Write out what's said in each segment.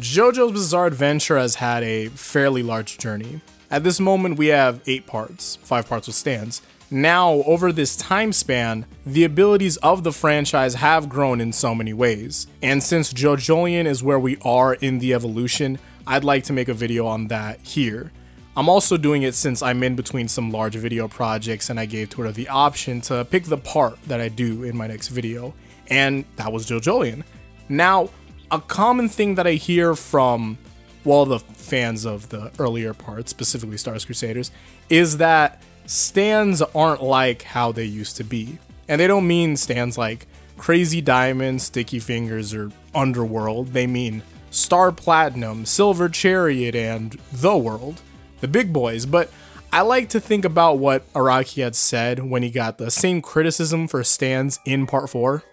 JoJo's Bizarre Adventure has had a fairly large journey. At this moment, we have 8 parts, 5 parts with stands. Now, over this time span, the abilities of the franchise have grown in so many ways. And since JoJolion is where we are in the evolution, I'd like to make a video on that here. I'm also doing it since I'm in between some large video projects and I gave Twitter the option to pick the part that I do in my next video. And that was JoJolion. Now, a common thing that I hear from, well, the fans of the earlier parts, specifically Star Wars Crusaders, is that stands aren't like how they used to be. And they don't mean stands like Crazy Diamond, Sticky Fingers, or Underworld. They mean Star Platinum, Silver Chariot, and The World, the big boys. But I like to think about what Araki had said when he got the same criticism for stands in Part 4.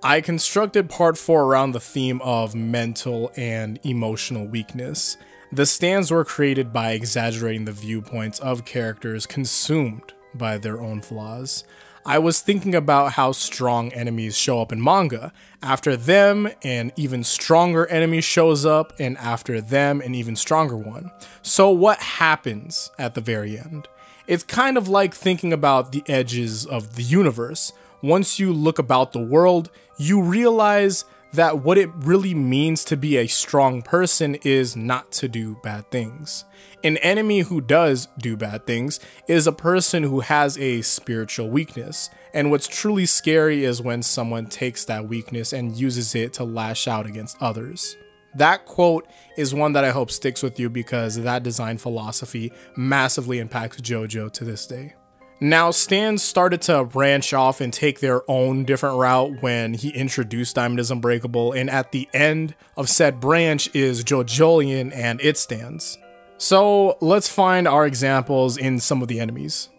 I constructed Part 4 around the theme of mental and emotional weakness. The stands were created by exaggerating the viewpoints of characters consumed by their own flaws. I was thinking about how strong enemies show up in manga. After them, an even stronger enemy shows up, and after them, an even stronger one. So what happens at the very end? It's kind of like thinking about the edges of the universe. Once you look about the world, you realize that what it really means to be a strong person is not to do bad things. An enemy who does do bad things is a person who has a spiritual weakness, and what's truly scary is when someone takes that weakness and uses it to lash out against others. That quote is one that I hope sticks with you because that design philosophy massively impacts JoJo to this day. Now, stands started to branch off and take their own different route when he introduced Diamond is Unbreakable, and at the end of said branch is JoJolion and its stands. So let's find our examples in some of the enemies.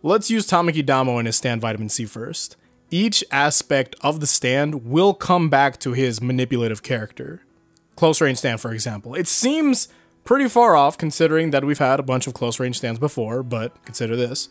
Let's use Tamaki Damo and his stand Vitamin C first. Each aspect of the stand will come back to his manipulative character. Close range stand, for example. It seems pretty far off considering that we've had a bunch of close range stands before, but consider this.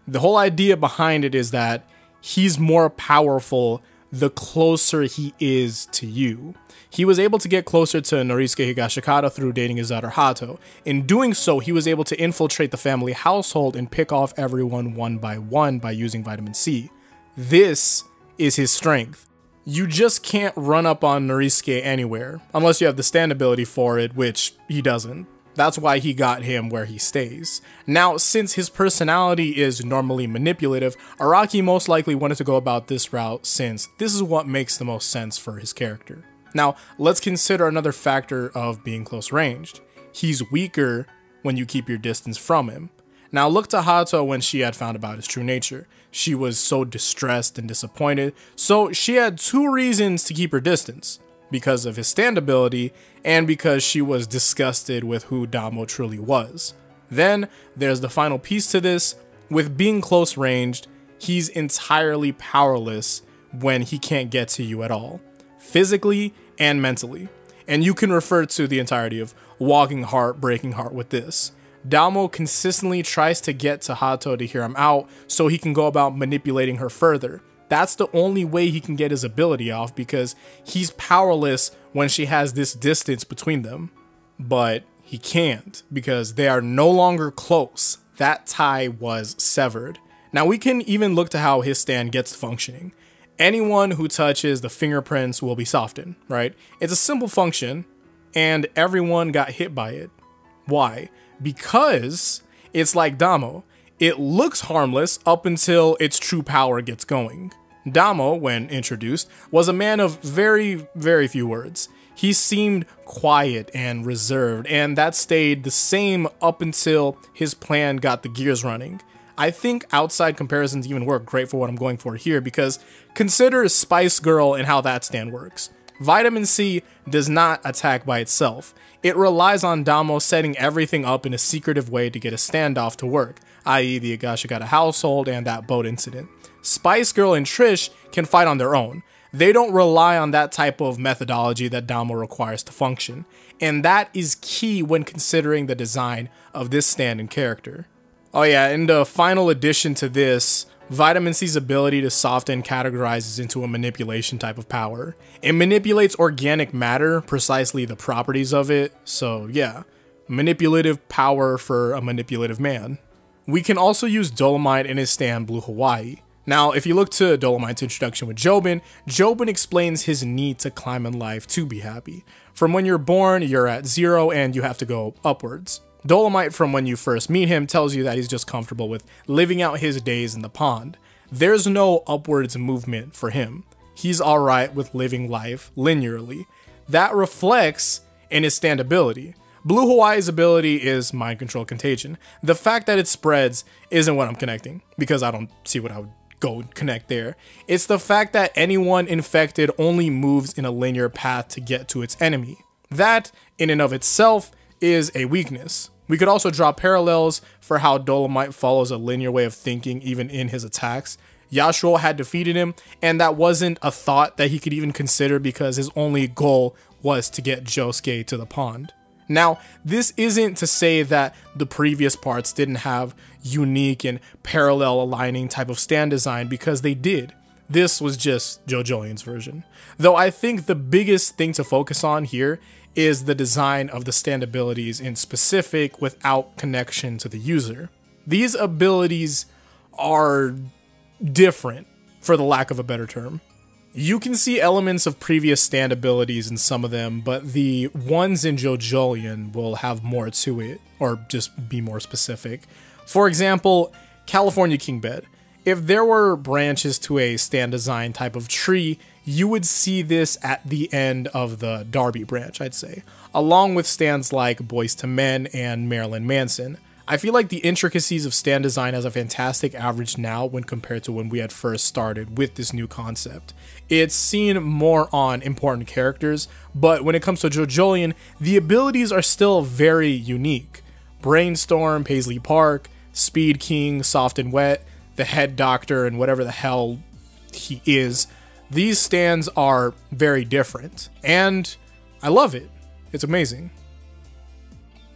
The whole idea behind it is that he's more powerful the closer he is to you. He was able to get closer to Norisuke Higashikata through dating his daughter Hato. In doing so, he was able to infiltrate the family household and pick off everyone one by using Vitamin C. This is his strength. You just can't run up on Norisuke anywhere, unless you have the stand ability for it, which he doesn't. That's why he got him where he stays. Now, since his personality is normally manipulative, Araki most likely wanted to go about this route since this is what makes the most sense for his character. Now, let's consider another factor of being close ranged. He's weaker when you keep your distance from him. Now, look to Hato when she had found about his true nature. She was so distressed and disappointed, so she had 2 reasons to keep her distance. Because of his stand ability, and because she was disgusted with who Damo truly was. Then, there's the final piece to this. With being close ranged, he's entirely powerless when he can't get to you at all, physically and mentally. And you can refer to the entirety of Walking Heart, Breaking Heart with this. Damo consistently tries to get to Hato to hear him out so he can go about manipulating her further. That's the only way he can get his ability off because he's powerless when she has this distance between them. But he can't because they are no longer close. That tie was severed. Now we can even look to how his stand gets functioning. Anyone who touches the fingerprints will be softened, right? It's a simple function and everyone got hit by it. Why? Because it's like Damo. It looks harmless up until its true power gets going. Damo, when introduced, was a man of very, very few words. He seemed quiet and reserved, and that stayed the same up until his plan got the gears running. I think outside comparisons even work great for what I'm going for here because consider Spice Girl and how that stand works. Vitamin C does not attack by itself. It relies on Damo setting everything up in a secretive way to get a standoff to work, i.e. the Higashikata household and that boat incident. Spice Girl and Trish can fight on their own. They don't rely on that type of methodology that Damo requires to function, and that is key when considering the design of this stand and character. Oh yeah, and the final addition to this, Vitamin C's ability to soften categorizes into a manipulation type of power. It manipulates organic matter, precisely the properties of it, so yeah, manipulative power for a manipulative man. We can also use Dolomite in his stand Blue Hawaii. Now, if you look to Dolomite's introduction with Jobin, Jobin explains his need to climb in life to be happy. From when you're born, you're at 0 and you have to go upwards. Dolomite, from when you first meet him, tells you that he's just comfortable with living out his days in the pond. There's no upwards movement for him. He's alright with living life linearly. That reflects in his stand ability. Blue Hawaii's ability is Mind Control Contagion. The fact that it spreads isn't what I'm connecting, because I don't see what I would go connect there. It's the fact that anyone infected only moves in a linear path to get to its enemy. That, in and of itself, is a weakness. We could also draw parallels for how Dolomite follows a linear way of thinking even in his attacks. Yasuo had defeated him, and that wasn't a thought that he could even consider because his only goal was to get Josuke to the pond. Now, this isn't to say that the previous parts didn't have unique and parallel aligning type of stand design, because they did. This was just JoJolion's version. Though I think the biggest thing to focus on here is the design of the stand abilities in specific without connection to the user. These abilities are different, for the lack of a better term. You can see elements of previous stand abilities in some of them, but the ones in JoJolion will have more to it, or just be more specific. For example, California King Bed. If there were branches to a stand design type of tree, you would see this at the end of the Darby branch, I'd say, along with stands like Boyz II Men and Marilyn Manson. I feel like the intricacies of stand design has a fantastic average now when compared to when we had first started with this new concept. It's seen more on important characters, but when it comes to JoJolion, the abilities are still very unique. Brainstorm, Paisley Park, Speed King, Soft and Wet, the Head Doctor, and whatever the hell he is. These stands are very different, and I love it. It's amazing.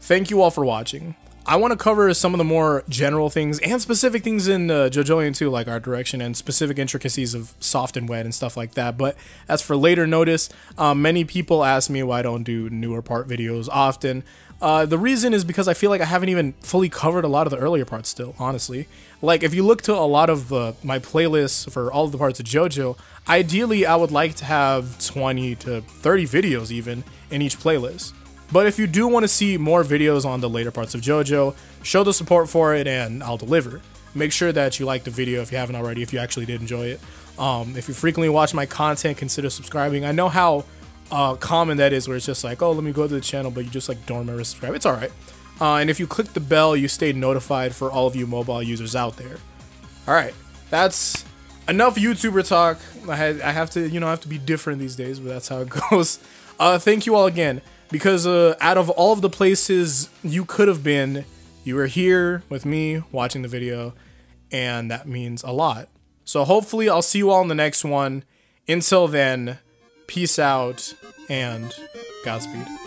Thank you all for watching. I want to cover some of the more general things and specific things in JoJolion too, like art direction and specific intricacies of Soft and Wet and stuff like that, but as for later notice, many people ask me why I don't do newer part videos often. The reason is because I feel like I haven't even fully covered a lot of the earlier parts still, honestly. Like, if you look to a lot of my playlists for all of the parts of JoJo, ideally I would like to have 20 to 30 videos even in each playlist. But if you do want to see more videos on the later parts of JoJo, show the support for it and I'll deliver. Make sure that you like the video if you haven't already, if you actually did enjoy it. If you frequently watch my content, consider subscribing. I know how common that is, where it's just like, oh, let me go to the channel, but you just like don't remember to subscribe. It's alright. And if you click the bell, you stay notified for all of you mobile users out there. Alright, that's enough YouTuber talk. I have to, I have to be different these days, but that's how it goes. Thank you all again. Because out of all of the places you could have been, you were here with me watching the video, and that means a lot. So hopefully I'll see you all in the next one. Until then, peace out and Godspeed.